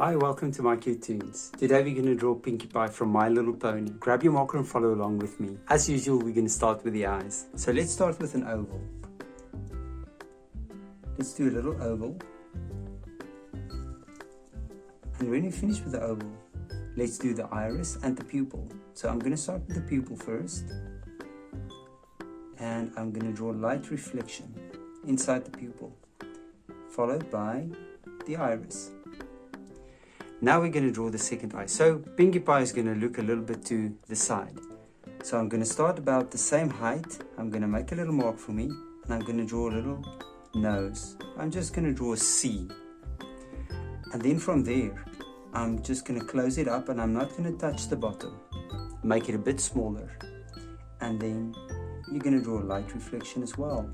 Hi, welcome to my cute tunes. Today we're going to draw Pinkie Pie from My Little Pony. Grab your marker and follow along with me. As usual, we're going to start with the eyes. So let's start with an oval. Let's do a little oval. And when you finish with the oval, let's do the iris and the pupil. So I'm going to start with the pupil first. And I'm going to draw light reflection inside the pupil, followed by the iris. Now we're going to draw the second eye. So Pinkie Pie is going to look a little bit to the side. So I'm going to start about the same height. I'm going to make a little mark for me, and I'm going to draw a little nose. I'm just going to draw a C. And then from there, I'm just going to close it up, and I'm not going to touch the bottom. Make it a bit smaller. And then you're going to draw a light reflection as well.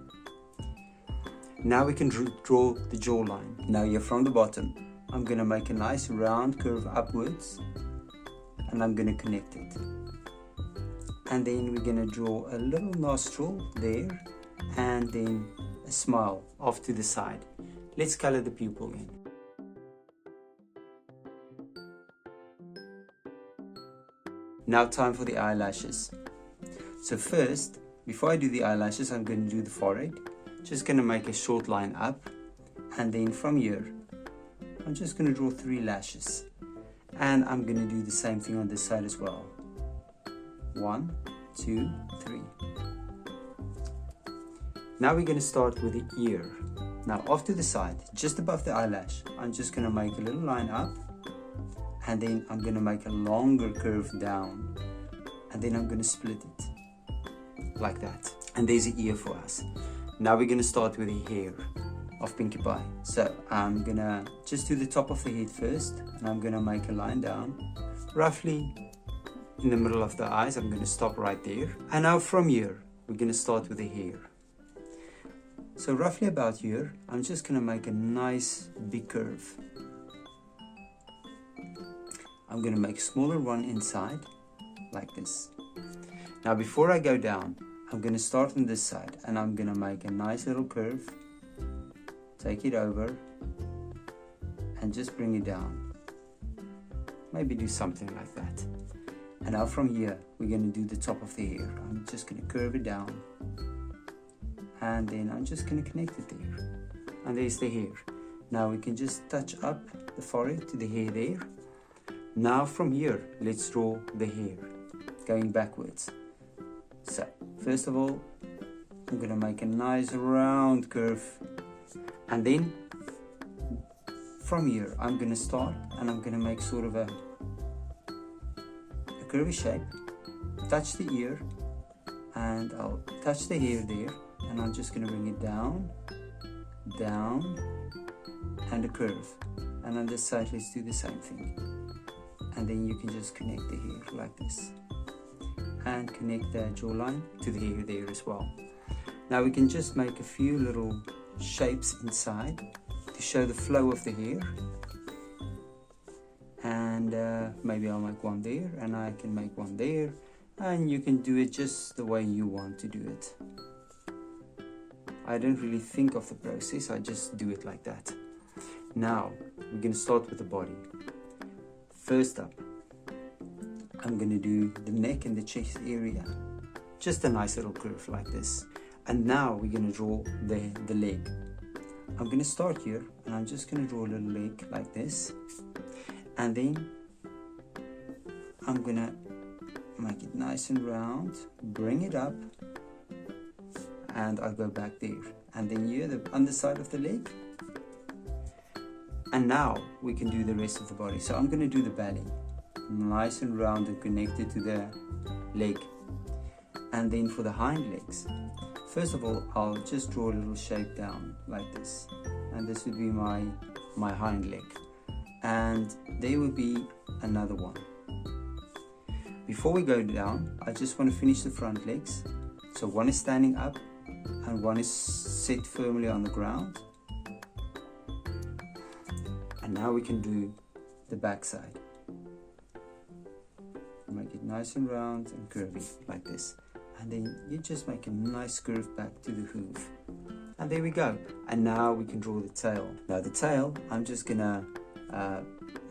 Now we can draw the jawline. Now you're from the bottom. I'm going to make a nice round curve upwards, and I'm going to connect it. And then we're going to draw a little nostril there, and then a smile off to the side. Let's color the pupil in. Now time for the eyelashes. So first, before I do the eyelashes, I'm going to do the forehead. Just going to make a short line up, and then from here, I'm just going to draw 3 lashes, and I'm going to do the same thing on this side as well. 1, 2, 3. Now we're going to start with the ear. Now off to the side, just above the eyelash, I'm just going to make a little line up, and then I'm going to make a longer curve down, and then I'm going to split it like that. And there's the ear for us. Now we're going to start with the hair of Pinkie Pie. So I'm gonna just do the top of the head first, and I'm gonna make a line down roughly in the middle of the eyes. I'm gonna stop right there, and now from here we're gonna start with the hair. So roughly about here, I'm just gonna make a nice big curve. I'm gonna make a smaller one inside like this. Now before I go down, I'm gonna start on this side, and I'm gonna make a nice little curve. Take it over and just bring it down. Maybe do something like that. And now from here, we're going to do the top of the hair. I'm just going to curve it down, and then I'm just going to connect it there. And there's the hair. Now we can just touch up the forehead to the hair there. Now from here, let's draw the hair going backwards. So first of all, I'm going to make a nice round curve. And then from here, I'm going to start, and I'm going to make sort of a curvy shape, touch the ear, and I'll touch the hair there, and I'm just going to bring it down, down, and a curve. And on this side, let's do the same thing. And then you can just connect the hair like this, and connect the jawline to the hair there as well. Now we can just make a few little shapes inside to show the flow of the hair, and maybe I'll make one there, and I can make one there, and you can do it just the way you want to do it. I don't really think of the process, I just do it like that. Now we're going to start with the body. First up, I'm going to do the neck and the chest area, just a nice little curve like this. And now we're going to draw the leg. I'm going to start here, and I'm just going to draw a little leg like this. And then I'm going to make it nice and round, bring it up, and I'll go back there. And then here, the underside of the leg. And now we can do the rest of the body. So I'm going to do the belly, nice and round and connected to the leg. And then for the hind legs, first of all, I'll just draw a little shape down like this, and this would be my hind leg, and there will be another one. Before we go down, I just want to finish the front legs. So one is standing up, and one is set firmly on the ground. And now we can do the back side. Make it nice and round and curvy like this. And then you just make a nice curve back to the hoof. And there we go. And now we can draw the tail. Now the tail, I'm just gonna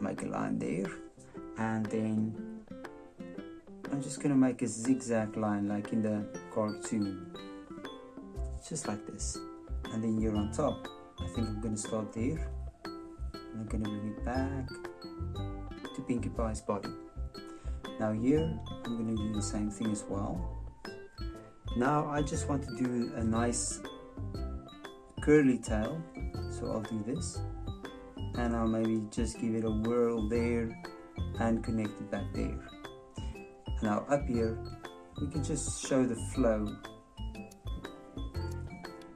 make a line there, and then I'm just going to make a zigzag line like in the cartoon, just like this, and then here on top I think I'm going to start there, and I'm going to bring it back to Pinkie Pie's body. Now here I'm going to do the same thing as well. Now I just want to do a nice curly tail, so I'll do this, and I'll maybe just give it a whirl there and connect it back there. Now up here we can just show the flow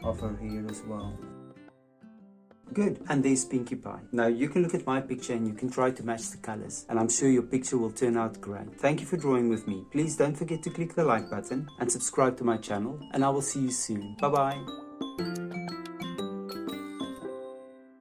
of her hair as well. Good, and there's Pinkie Pie. Now you can look at my picture and you can try to match the colors, and I'm sure your picture will turn out great. Thank you for drawing with me. Please don't forget to click the like button and subscribe to my channel, and I will see you soon. Bye bye.